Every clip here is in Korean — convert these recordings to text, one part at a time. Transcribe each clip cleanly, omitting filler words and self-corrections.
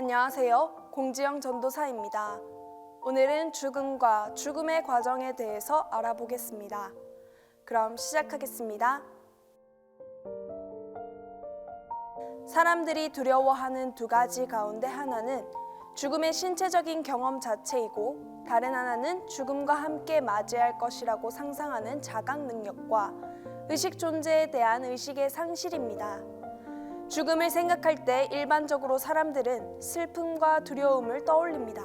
안녕하세요. 공지영 전도사입니다. 오늘은 죽음과 죽음의 과정에 대해서 알아보겠습니다. 그럼 시작하겠습니다. 사람들이 두려워하는 두 가지 가운데 하나는 죽음의 신체적인 경험 자체이고, 다른 하나는 죽음과 함께 맞이할 것이라고 상상하는 자각 능력과 의식 존재에 대한 의식의 상실입니다. 죽음을 생각할 때 일반적으로 사람들은 슬픔과 두려움을 떠올립니다.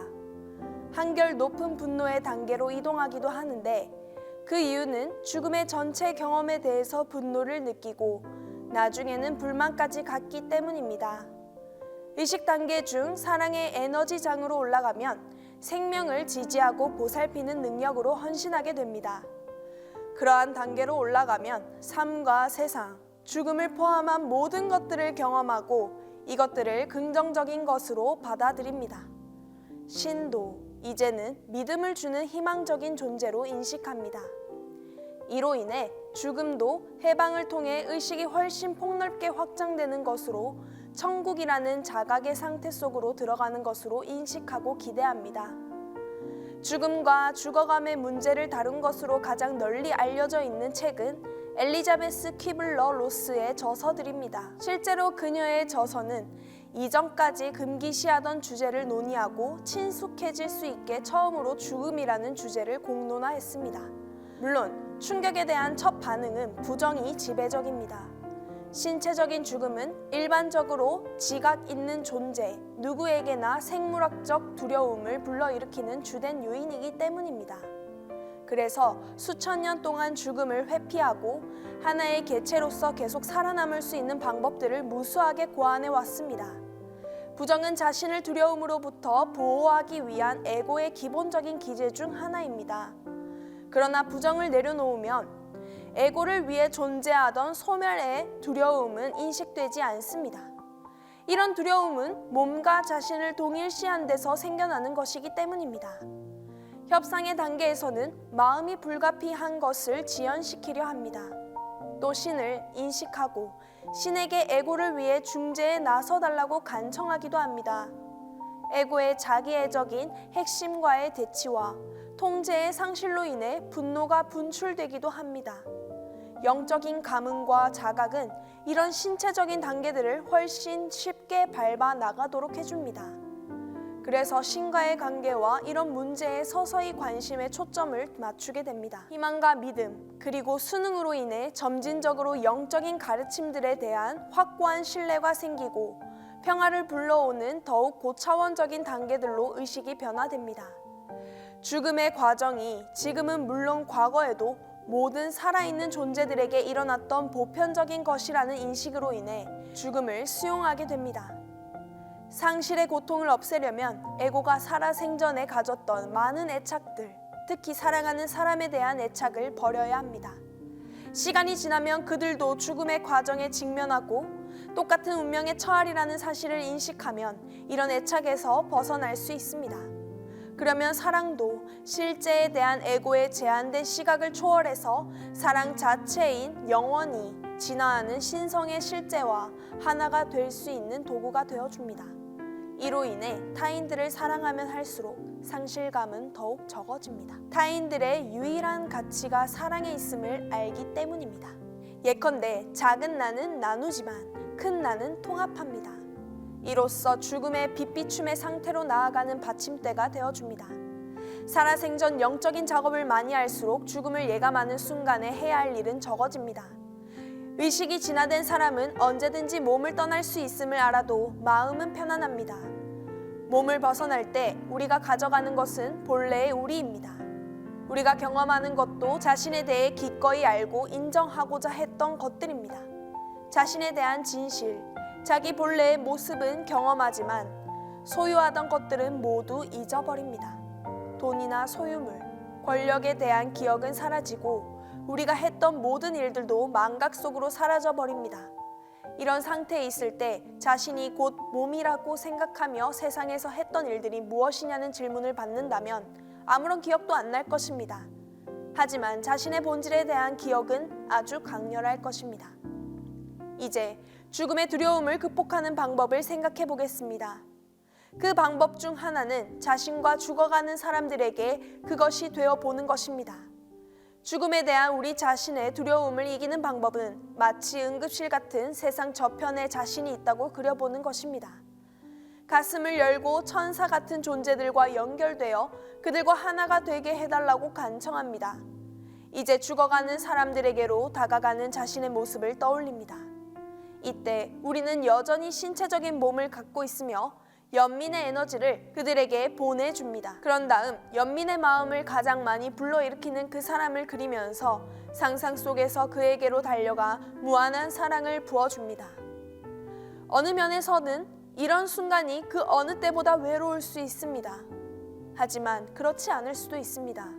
한결 높은 분노의 단계로 이동하기도 하는데, 그 이유는 죽음의 전체 경험에 대해서 분노를 느끼고 나중에는 불만까지 갖기 때문입니다. 의식 단계 중 사랑의 에너지장으로 올라가면 생명을 지지하고 보살피는 능력으로 헌신하게 됩니다. 그러한 단계로 올라가면 삶과 세상, 죽음을 포함한 모든 것들을 경험하고 이것들을 긍정적인 것으로 받아들입니다. 신도, 이제는 믿음을 주는 희망적인 존재로 인식합니다. 이로 인해 죽음도 해방을 통해 의식이 훨씬 폭넓게 확장되는 것으로 천국이라는 자각의 상태 속으로 들어가는 것으로 인식하고 기대합니다. 죽음과 죽어감의 문제를 다룬 것으로 가장 널리 알려져 있는 책은 엘리자베스 퀴블러 로스의 저서들입니다. 실제로 그녀의 저서는 이전까지 금기시하던 주제를 논의하고 친숙해질 수 있게 처음으로 죽음이라는 주제를 공론화했습니다. 물론 충격에 대한 첫 반응은 부정이 지배적입니다. 신체적인 죽음은 일반적으로 지각 있는 존재, 누구에게나 생물학적 두려움을 불러일으키는 주된 요인이기 때문입니다. 그래서 수천 년 동안 죽음을 회피하고 하나의 개체로서 계속 살아남을 수 있는 방법들을 무수하게 고안해 왔습니다. 부정은 자신을 두려움으로부터 보호하기 위한 에고의 기본적인 기제 중 하나입니다. 그러나 부정을 내려놓으면 에고를 위해 존재하던 소멸의 두려움은 인식되지 않습니다. 이런 두려움은 몸과 자신을 동일시한 데서 생겨나는 것이기 때문입니다. 협상의 단계에서는 마음이 불가피한 것을 지연시키려 합니다. 또 신을 인식하고 신에게 에고를 위해 중재에 나서달라고 간청하기도 합니다. 에고의 자기애적인 핵심과의 대치와 통제의 상실로 인해 분노가 분출되기도 합니다. 영적인 감흥과 자각은 이런 신체적인 단계들을 훨씬 쉽게 밟아 나가도록 해줍니다. 그래서 신과의 관계와 이런 문제에 서서히 관심의 초점을 맞추게 됩니다. 희망과 믿음, 그리고 수능으로 인해 점진적으로 영적인 가르침들에 대한 확고한 신뢰가 생기고 평화를 불러오는 더욱 고차원적인 단계들로 의식이 변화됩니다. 죽음의 과정이 지금은 물론 과거에도 모든 살아있는 존재들에게 일어났던 보편적인 것이라는 인식으로 인해 죽음을 수용하게 됩니다. 상실의 고통을 없애려면 에고가 살아생전에 가졌던 많은 애착들, 특히 사랑하는 사람에 대한 애착을 버려야 합니다. 시간이 지나면 그들도 죽음의 과정에 직면하고 똑같은 운명에 처하리라는 사실을 인식하면 이런 애착에서 벗어날 수 있습니다. 그러면 사랑도 실제에 대한 에고의 제한된 시각을 초월해서 사랑 자체인 영원히 진화하는 신성의 실제와 하나가 될 수 있는 도구가 되어줍니다. 이로 인해 타인들을 사랑하면 할수록 상실감은 더욱 적어집니다. 타인들의 유일한 가치가 사랑에 있음을 알기 때문입니다. 예컨대 작은 나는 나누지만 큰 나는 통합합니다. 이로써 죽음의 빛비춤의 상태로 나아가는 받침대가 되어줍니다. 살아생전 영적인 작업을 많이 할수록 죽음을 예감하는 순간에 해야 할 일은 적어집니다. 의식이 진화된 사람은 언제든지 몸을 떠날 수 있음을 알아도 마음은 편안합니다. 몸을 벗어날 때 우리가 가져가는 것은 본래의 우리입니다. 우리가 경험하는 것도 자신에 대해 기꺼이 알고 인정하고자 했던 것들입니다. 자신에 대한 진실, 자기 본래의 모습은 경험하지만 소유하던 것들은 모두 잊어버립니다. 돈이나 소유물, 권력에 대한 기억은 사라지고 우리가 했던 모든 일들도 망각 속으로 사라져버립니다. 이런 상태에 있을 때 자신이 곧 몸이라고 생각하며 세상에서 했던 일들이 무엇이냐는 질문을 받는다면 아무런 기억도 안 날 것입니다. 하지만 자신의 본질에 대한 기억은 아주 강렬할 것입니다. 이제 죽음의 두려움을 극복하는 방법을 생각해 보겠습니다. 그 방법 중 하나는 자신과 죽어가는 사람들에게 그것이 되어 보는 것입니다. 죽음에 대한 우리 자신의 두려움을 이기는 방법은 마치 응급실 같은 세상 저편에 자신이 있다고 그려보는 것입니다. 가슴을 열고 천사 같은 존재들과 연결되어 그들과 하나가 되게 해달라고 간청합니다. 이제 죽어가는 사람들에게로 다가가는 자신의 모습을 떠올립니다. 이때 우리는 여전히 신체적인 몸을 갖고 있으며 연민의 에너지를 그들에게 보내줍니다. 그런 다음 연민의 마음을 가장 많이 불러일으키는 그 사람을 그리면서 상상 속에서 그에게로 달려가 무한한 사랑을 부어줍니다. 어느 면에서는 이런 순간이 그 어느 때보다 외로울 수 있습니다. 하지만 그렇지 않을 수도 있습니다.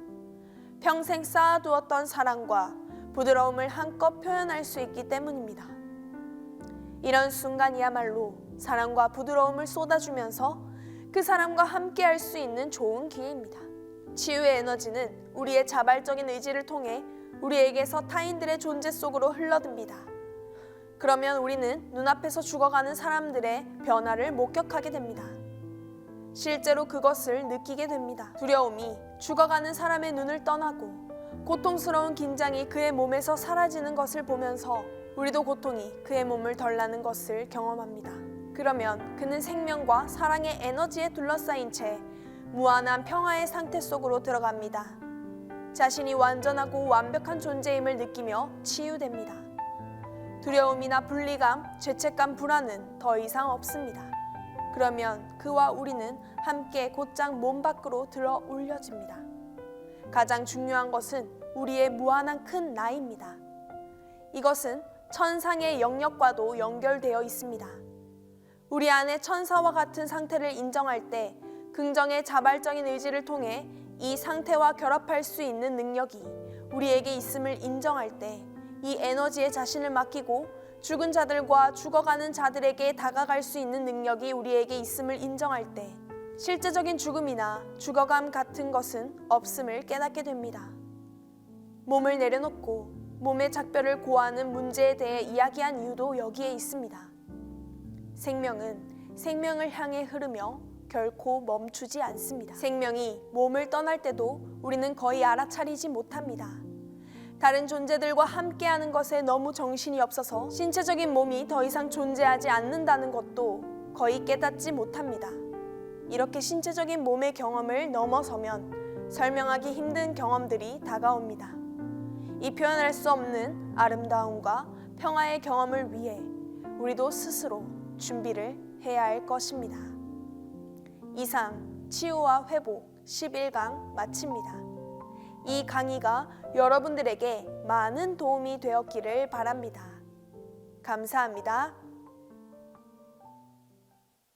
평생 쌓아두었던 사랑과 부드러움을 한껏 표현할 수 있기 때문입니다. 이런 순간이야말로 사랑과 부드러움을 쏟아주면서 그 사람과 함께 할 수 있는 좋은 기회입니다. 치유의 에너지는 우리의 자발적인 의지를 통해 우리에게서 타인들의 존재 속으로 흘러듭니다. 그러면 우리는 눈앞에서 죽어가는 사람들의 변화를 목격하게 됩니다. 실제로 그것을 느끼게 됩니다. 두려움이 죽어가는 사람의 눈을 떠나고 고통스러운 긴장이 그의 몸에서 사라지는 것을 보면서 우리도 고통이 그의 몸을 덜 나는 것을 경험합니다. 그러면 그는 생명과 사랑의 에너지에 둘러싸인 채 무한한 평화의 상태 속으로 들어갑니다. 자신이 완전하고 완벽한 존재임을 느끼며 치유됩니다. 두려움이나 분리감, 죄책감, 불안은 더 이상 없습니다. 그러면 그와 우리는 함께 곧장 몸 밖으로 들어 올려집니다. 가장 중요한 것은 우리의 무한한 큰 나입니다. 이것은 천상의 영역과도 연결되어 있습니다. 우리 안에 천사와 같은 상태를 인정할 때 긍정의 자발적인 의지를 통해 이 상태와 결합할 수 있는 능력이 우리에게 있음을 인정할 때 이 에너지에 자신을 맡기고 죽은 자들과 죽어가는 자들에게 다가갈 수 있는 능력이 우리에게 있음을 인정할 때 실제적인 죽음이나 죽어감 같은 것은 없음을 깨닫게 됩니다. 몸을 내려놓고 몸의 작별을 고하는 문제에 대해 이야기한 이유도 여기에 있습니다. 생명은 생명을 향해 흐르며 결코 멈추지 않습니다. 생명이 몸을 떠날 때도 우리는 거의 알아차리지 못합니다. 다른 존재들과 함께하는 것에 너무 정신이 없어서 신체적인 몸이 더 이상 존재하지 않는다는 것도 거의 깨닫지 못합니다. 이렇게 신체적인 몸의 경험을 넘어서면 설명하기 힘든 경험들이 다가옵니다. 이 표현할 수 없는 아름다움과 평화의 경험을 위해 우리도 스스로 준비를 해야 할 것입니다. 이상 치유와 회복 11강 마칩니다. 이 강의가 여러분들에게 많은 도움이 되었기를 바랍니다. 감사합니다.